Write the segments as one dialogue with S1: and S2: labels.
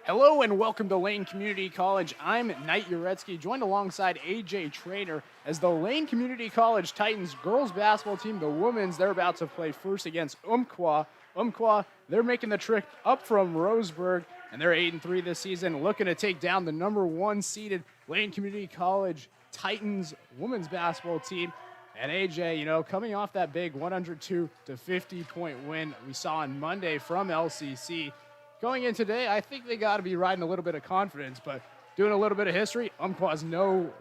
S1: Hello and welcome to Lane Community College. I'm Knight Uretsky, joined alongside AJ Trainer as the Lane Community College Titans girls basketball team, the women's, they're about to play first against Umpqua. Umpqua, they're making the trip up from Roseburg, and they're 8-3 this season, looking to take down the number one seeded Lane Community College Titans women's basketball team. And AJ, coming off that big 102 to 50 point win we saw on Monday from LCC, going in today, I think they got to be riding a little bit of confidence, but doing a little bit of history, Umpqua's no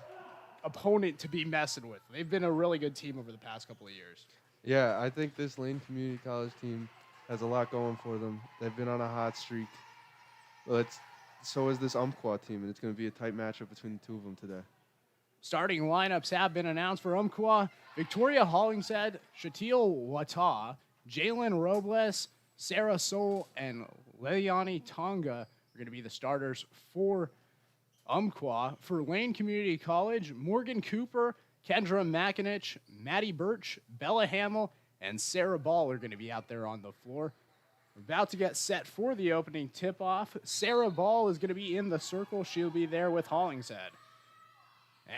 S1: opponent to be messing with. They've been a really good team over the past couple of years.
S2: Yeah, I think this Lane Community College team has a lot going for them. They've been on a hot streak. So is this Umpqua team, and it's going to be a tight matchup between the two of them today.
S1: Starting lineups have been announced for Umpqua. Victoria Hollingshead, Shatil Wata, Jalen Robles, Sarah Soul, and Leilani Tonga are going to be the starters for Umpqua. For Lane Community College, Morgan Cooper, Kendra McInich, Maddie Birch, Bella Hamill, and Sarah Ball are going to be out there on the floor. We're about to get set for the opening tip-off. Sarah Ball is going to be in the circle. She'll be there with Hollingshead.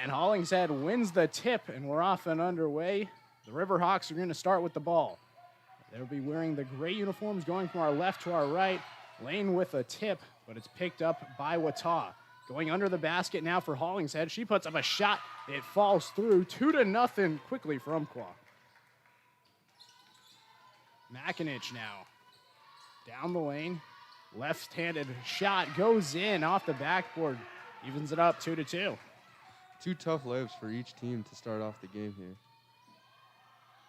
S1: And Hollingshead wins the tip, and we're off and underway. The Riverhawks are going to start with the ball. They'll be wearing the gray uniforms going from our left to our right. Lane with a tip, but it's picked up by Wata. Going under the basket now for Hollingshead. She puts up a shot. It falls through 2-0 quickly for Umpqua. McInich now. Down the lane. Left-handed shot goes in off the backboard. Evens it up 2-2.
S2: Two tough layups for each team to start off the game here.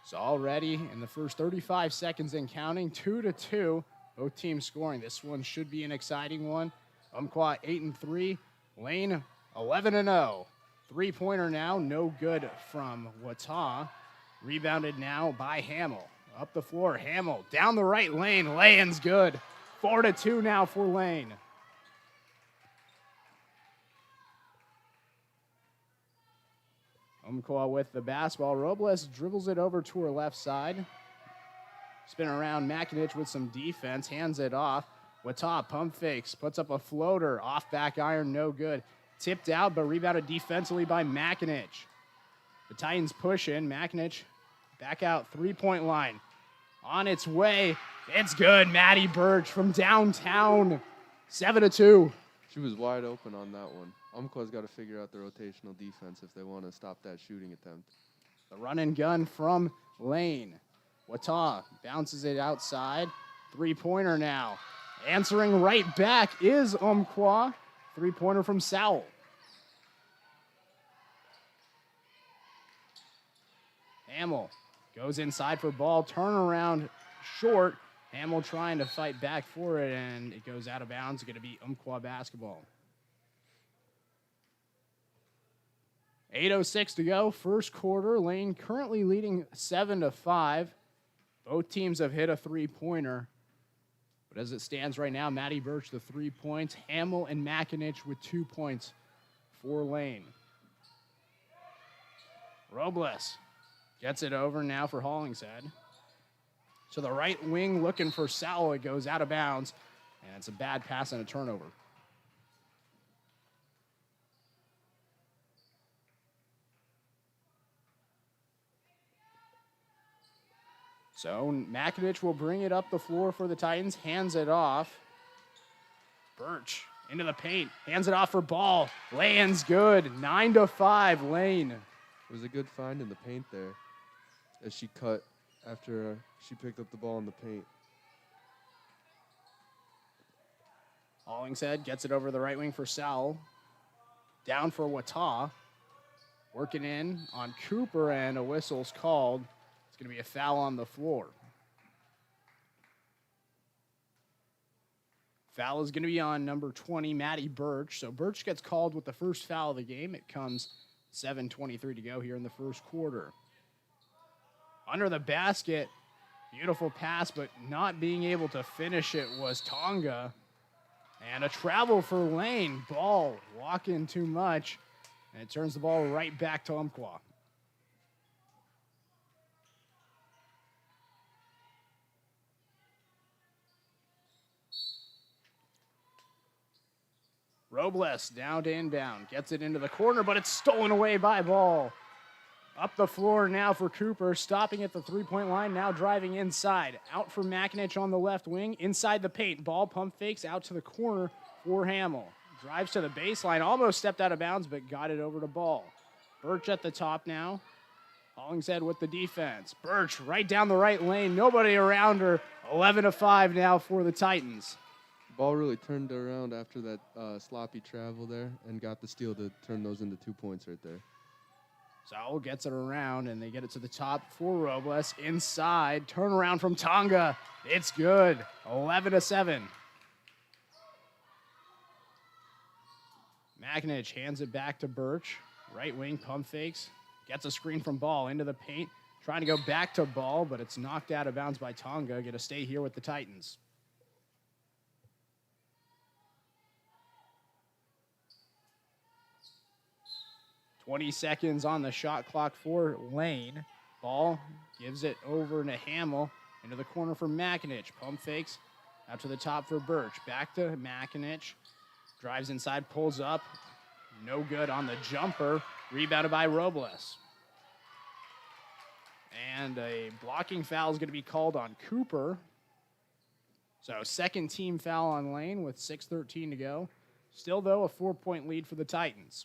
S1: So already in the first 35 seconds and counting, 2-2. Both teams scoring. This one should be an exciting one. Umpqua 8-3. Lane 11-0. Three-pointer now, no good from Wata. Rebounded now by Hamill. Up the floor, Hamill down the right lane. Lay-in's good. 4-2 now for Lane. Umpqua with the basketball. Robles dribbles it over to her left side. Spin around McInich with some defense. Hands it off. Wata pump fakes. Puts up a floater. Off back iron, no good. Tipped out, but rebounded defensively by McInich. The Titans push in. McInich back out. Three-point line. On its way. It's good. Maddie Birch from downtown. 7-2.
S2: She was wide open on that one. Umpqua's got to figure out the rotational defense if they want to stop that shooting attempt.
S1: The run and gun from Lane. Wata bounces it outside. Three-pointer now. Answering right back is Umpqua. Three-pointer from Sowell. Hamill goes inside for ball. Turnaround short. Hamill trying to fight back for it, and it goes out of bounds. It's going to be Umpqua basketball. 8:06 to go, first quarter. Lane currently leading 7-5. Both teams have hit a three-pointer. But as it stands right now, Maddie Birch, the 3 points. Hamill and McInich with 2 points for Lane. Robles gets it over now for Hollingshead. So the right wing looking for Sowell. It goes out of bounds, and it's a bad pass and a turnover. So McInich will bring it up the floor for the Titans, hands it off. Birch into the paint, hands it off for Ball. Lands good, 9-5, Lane.
S2: It was a good find in the paint there as she cut after she picked up the ball in the paint.
S1: Hollingshead gets it over the right wing for Sowell. Down for Wata. Working in on Cooper, and a whistle's called. It's going to be a foul on the floor. Foul is going to be on number 20, Maddie Birch. So Birch gets called with the first foul of the game. It comes 7:23 to go here in the first quarter. Under the basket, beautiful pass, but not being able to finish it was Tonga. And a travel for Lane. Ball walking too much, and it turns the ball right back to Umpqua. Robles down to inbound. Gets it into the corner, but it's stolen away by Ball. Up the floor now for Cooper, stopping at the three-point line, now driving inside. Out for Makinich on the left wing, inside the paint. Ball pump fakes out to the corner for Hamill. Drives to the baseline, almost stepped out of bounds, but got it over to Ball. Birch at the top now. Hollingshead with the defense. Birch right down the right lane, nobody around her. 11-5 now for the Titans.
S2: Ball really turned around after that sloppy travel there and got the steal to turn those into 2 points right there.
S1: Saul gets it around, and they get it to the top for Robles. Inside, turnaround from Tonga. It's good. 11-7. Makinich hands it back to Birch. Right wing pump fakes. Gets a screen from Ball into the paint. Trying to go back to Ball, but it's knocked out of bounds by Tonga. Going to stay here with the Titans. .20 seconds on the shot clock for Lane. Ball gives it over to Hamill. Into the corner for Makinich. Pump fakes out to the top for Birch. Back to Makinich. Drives inside, pulls up. No good on the jumper. Rebounded by Robles. And a blocking foul is going to be called on Cooper. So second team foul on Lane with 6:13 to go. Still, though, a 4-point lead for the Titans.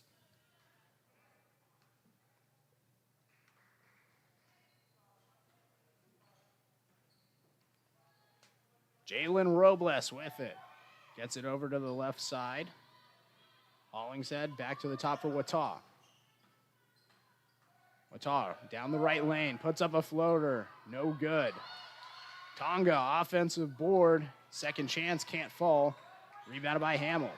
S1: Jalen Robles with it. Gets it over to the left side. Hollingshead back to the top for Wataw. Wataw down the right lane. Puts up a floater. No good. Tonga offensive board. Second chance can't fall. Rebounded by Hamill.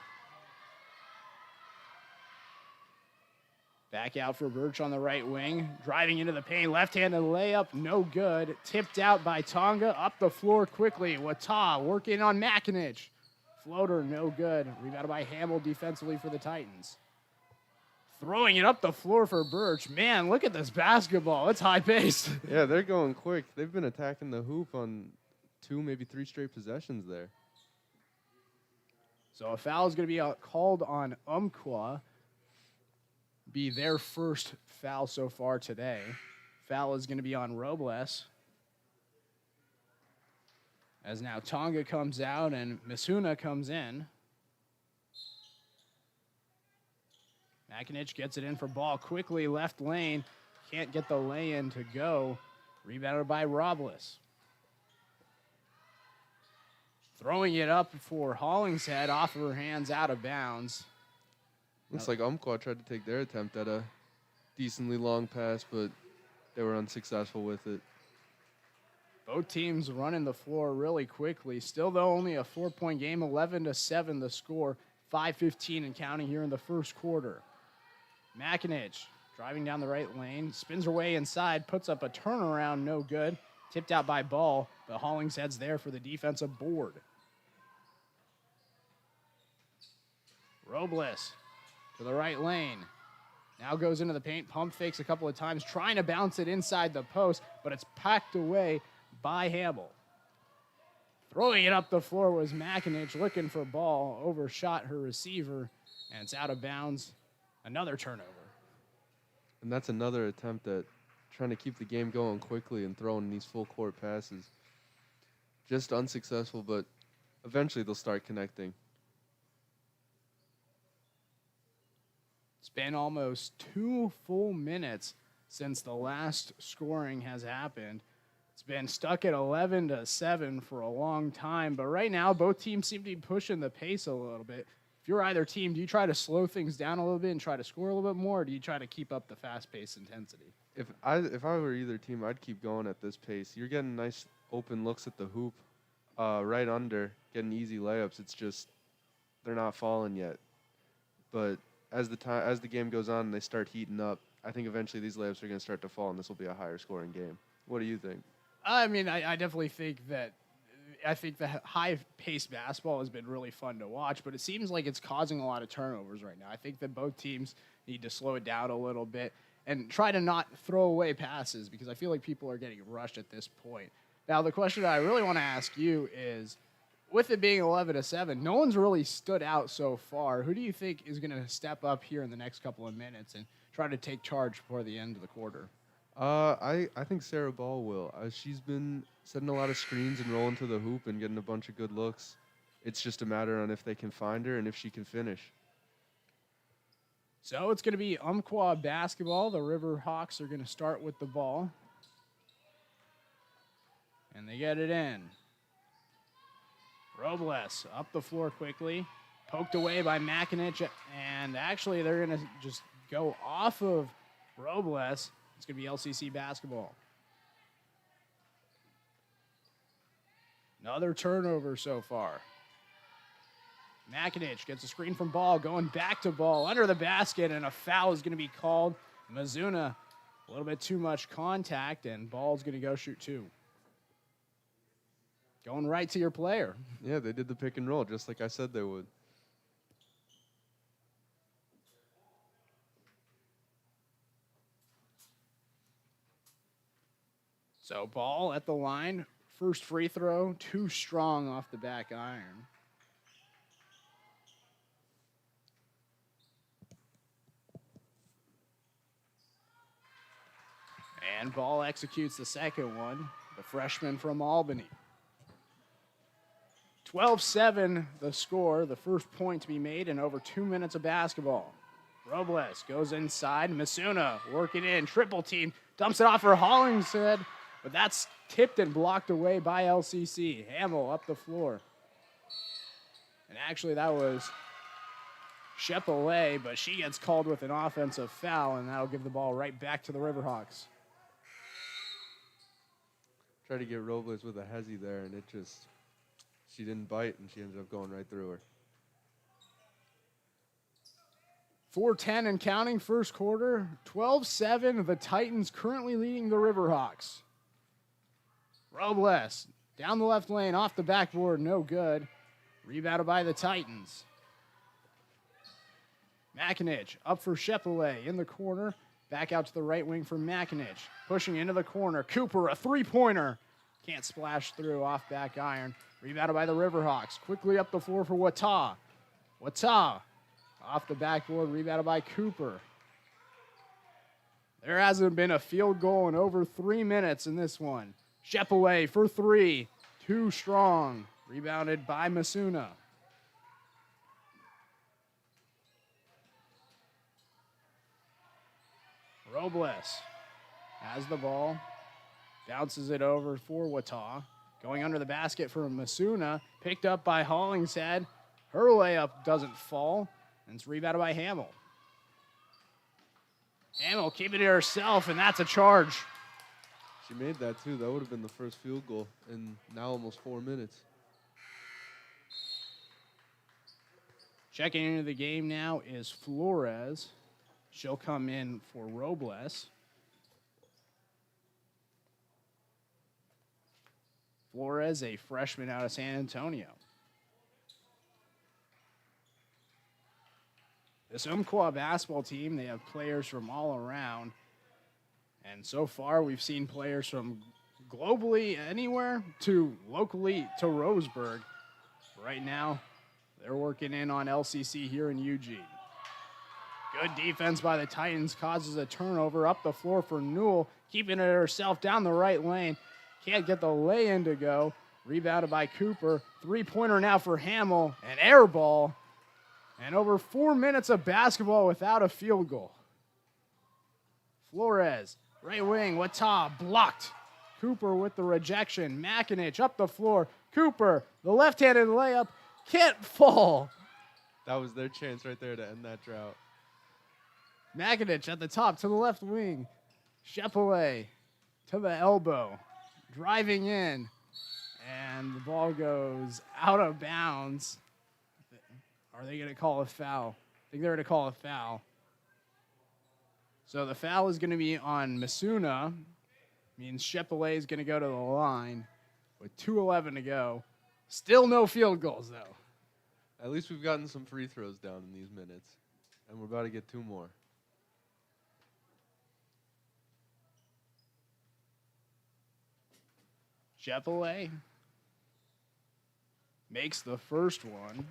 S1: Back out for Birch on the right wing. Driving into the paint. Left-handed layup. No good. Tipped out by Tonga. Up the floor quickly. Wataw working on Makinich. Floater, no good. Rebounded by Hamill defensively for the Titans. Throwing it up the floor for Birch. Man, look at this basketball. It's high-paced.
S2: Yeah, they're going quick. They've been attacking the hoop on 2, maybe 3 straight possessions there.
S1: So a foul is going to be called on Umpqua. Be their first foul so far today. Foul is going to be on Robles. As now Tonga comes out and Misuna comes in. Makinich gets it in for Ball quickly, left lane. Can't get the lay-in to go. Rebounded by Robles. Throwing it up for Hollingshead off her hands, out of bounds.
S2: Looks like Umpqua tried to take their attempt at a decently long pass, but they were unsuccessful with it.
S1: Both teams running the floor really quickly. Still, though, only a 4-point game. 11-7 the score. 5:15 and counting here in the first quarter. Makinich driving down the right lane. Spins her way inside. Puts up a turnaround. No good. Tipped out by Ball. But Hollingshead's there for the defensive board. Robles to the right lane. Now goes into the paint. Pump fakes a couple of times. Trying to bounce it inside the post. But it's packed away by Hamill. Throwing it up the floor was Makinich, looking for Ball. Overshot her receiver, and it's out of bounds. Another turnover.
S2: And that's another attempt at trying to keep the game going quickly and throwing these full court passes. Just unsuccessful, but eventually they'll start connecting.
S1: It's been almost 2 full minutes since the last scoring has happened. It's been stuck at 11-7 for a long time, but right now both teams seem to be pushing the pace a little bit. If you're either team, do you try to slow things down a little bit and try to score a little bit more, or do you try to keep up the fast-paced intensity?
S2: If I were either team, I'd keep going at this pace. You're getting nice open looks at the hoop, right under, getting easy layups. It's just they're not falling yet. But as the game goes on and they start heating up, I think eventually these layups are going to start to fall, and this will be a higher scoring game. What do you think?
S1: I mean, I definitely think that the high-paced basketball has been really fun to watch, but it seems like it's causing a lot of turnovers right now. I think that both teams need to slow it down a little bit and try to not throw away passes because I feel like people are getting rushed at this point. Now, the question that I really want to ask you is, with it being 11-7, no one's really stood out so far. Who do you think is going to step up here in the next couple of minutes and try to take charge before the end of the quarter?
S2: I think Sarah Ball will. She's been setting a lot of screens and rolling to the hoop and getting a bunch of good looks. It's just a matter on if they can find her and if she can finish.
S1: So it's going to be Umpqua basketball. The River Hawks are going to start with the ball. And they get it in. Robles up the floor quickly. Poked away by Makinich. And actually, they're going to just go off of Robles. It's going to be LCC basketball. Another turnover so far. Makinich gets a screen from Ball, going back to Ball, under the basket, and a foul is going to be called. Mizuna, a little bit too much contact, and Ball's going to go shoot two. Going right to your player.
S2: Yeah, they did the pick and roll, just like I said they would.
S1: So Ball at the line. First free throw, too strong off the back iron. And Ball executes the second one, the freshman from Albany. 12-7 the score, the first point to be made in over 2 minutes of basketball. Robles goes inside. Mizuna working in, triple team, dumps it off for Hollingshead, but that's tipped and blocked away by LCC. Hamill up the floor. And actually that was Chepelay, but she gets called with an offensive foul, and that'll give the ball right back to the Riverhawks.
S2: Tried to get Robles with a hezzy there, and she didn't bite, and she ended up going right through her.
S1: 4:10 and counting, first quarter. 12-7, the Titans currently leading the Riverhawks. Robles down the left lane, off the backboard, no good. Rebounded by the Titans. Makinich up for Chepelay in the corner. Back out to the right wing for Makinich. Pushing into the corner. Cooper, a three-pointer. Can't splash through off back iron. Rebounded by the Riverhawks. Quickly up the floor for Wata. Wata off the backboard. Rebounded by Cooper. There hasn't been a field goal in over 3 minutes in this one. Chepelay for three. Too strong. Rebounded by Mizuna. Robles has the ball, bounces it over for Wata. Going under the basket for Mizuna, picked up by Hollingshead. Her layup doesn't fall, and it's rebounded by Hamill. Hamill keeping it herself, and that's a charge.
S2: She made that too. That would have been the first field goal in now almost 4 minutes.
S1: Checking into the game now is Flores. She'll come in for Robles. Flores, a freshman out of San Antonio. This Umpqua basketball team, they have players from all around. And so far, we've seen players from globally anywhere to locally to Roseburg. Right now, they're working in on LCC here in Eugene. Good defense by the Titans causes a turnover up the floor for Newell, keeping it herself down the right lane. Can't get the lay-in to go. Rebounded by Cooper. Three-pointer now for Hamill. An air ball. And over 4 minutes of basketball without a field goal. Flores, right wing, Wata blocked. Cooper with the rejection. Makinich up the floor. Cooper, the left-handed layup, can't fall.
S2: That was their chance right there to end that drought.
S1: Makinich at the top to the left wing. Chepelay to the elbow. Driving in. And the ball goes out of bounds. Are they going to call a foul? I think they're going to call a foul. So the foul is going to be on Mizuna. Means Chepelay is going to go to the line with 2:11 to go. Still no field goals, though.
S2: At least we've gotten some free throws down in these minutes. And we're about to get 2 more.
S1: Chepelay makes the first one.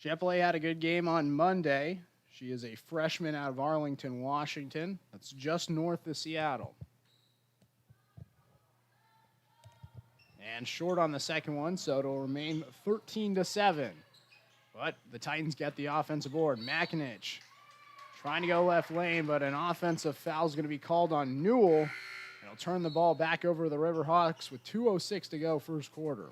S1: Shepley had a good game on Monday. She is a freshman out of Arlington, Washington. That's just north of Seattle. And short on the second one, so it'll remain 13-7. But the Titans get the offensive board. Makinich trying to go left lane, but an offensive foul is going to be called on Newell. And he'll turn the ball back over to the Riverhawks with 2:06 to go first quarter.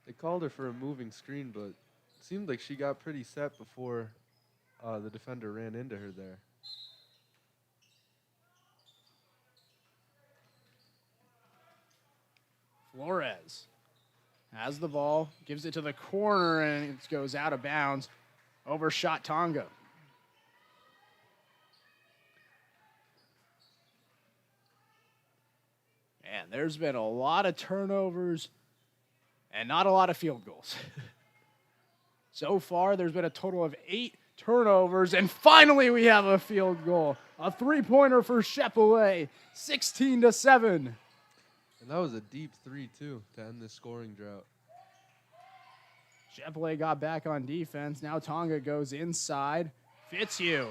S2: They called her for a moving screen, but it seemed like she got pretty set before the defender ran into her there.
S1: Flores has the ball, gives it to the corner, and it goes out of bounds. Overshot Tonga. Man, there's been a lot of turnovers and not a lot of field goals. So far, there's been a total of 8 turnovers, and finally we have a field goal. A three-pointer for Shepley, 16-7.
S2: And that was a deep 3, too, to end this scoring drought.
S1: Shepley got back on defense. Now Tonga goes inside. Fitzhugh.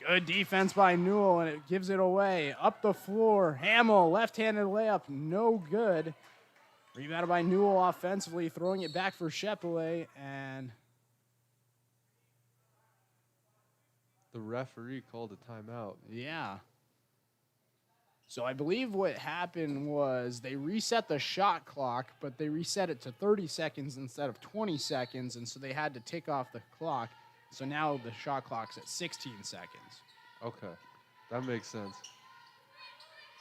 S1: Good defense by Newell, and it gives it away. Up the floor. Hamill, left-handed layup, no good. Rebounded by Newell offensively, throwing it back for Shepley, and
S2: the referee called a timeout.
S1: yeah. So I believe what happened was they reset the shot clock, but they reset it to 30 seconds instead of 20 seconds, and so they had to tick off the clock. So now the shot clock's at 16 seconds.
S2: Okay, that makes sense.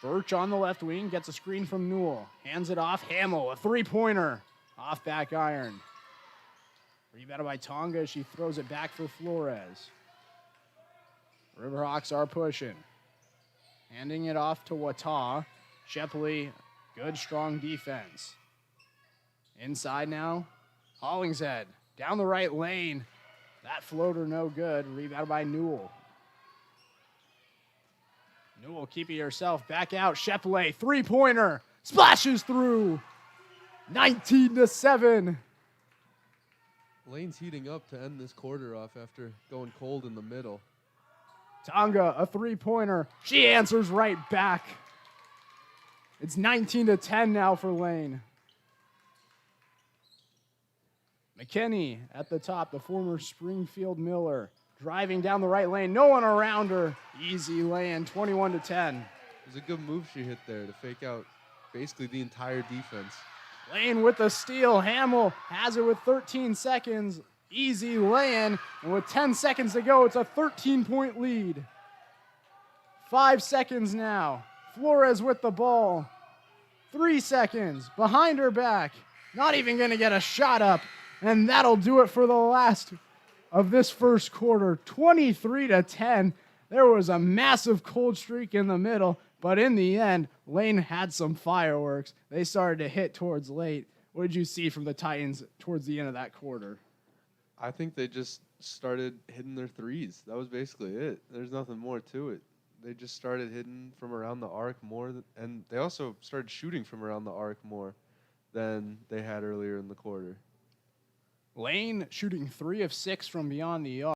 S1: Birch on the left wing gets a screen from Newell. Hands it off. Hamill, a three-pointer. Off back iron. Rebounded by Tonga. She throws it back for Flores. Riverhawks are pushing. Handing it off to Wata. Shepley, good, strong defense. Inside now. Hollingshead down the right lane. That floater no good. Rebounded by Newell. Newell keeping herself back out. Shepley, three-pointer. Splashes through. 19-7.
S2: Lane's heating up to end this quarter off after going cold in the middle.
S1: Tonga, a three-pointer. She answers right back. It's 19-10 now for Lane. McKinney at the top, the former Springfield Miller. Driving down the right lane. No one around her. Easy lay-in, 21-10.
S2: It was a good move she hit there to fake out basically the entire defense.
S1: Lane with the steal. Hamill has it with 13 seconds. Easy lay-in. And with 10 seconds to go, it's a 13-point lead. 5 seconds now. Flores with the ball. 3 seconds. Behind her back. Not even going to get a shot up. And that'll do it for the last of this first quarter. 23-10. There was a massive cold streak in the middle. But in the end, Lane had some fireworks. They started to hit towards late. What did you see from the Titans towards the end of that quarter?
S2: I think they just started hitting their threes. That was basically it. There's nothing more to it. They just started hitting from around the arc more, and they also started shooting from around the arc more than they had earlier in the quarter.
S1: Lane shooting 3 of 6 from beyond the arc.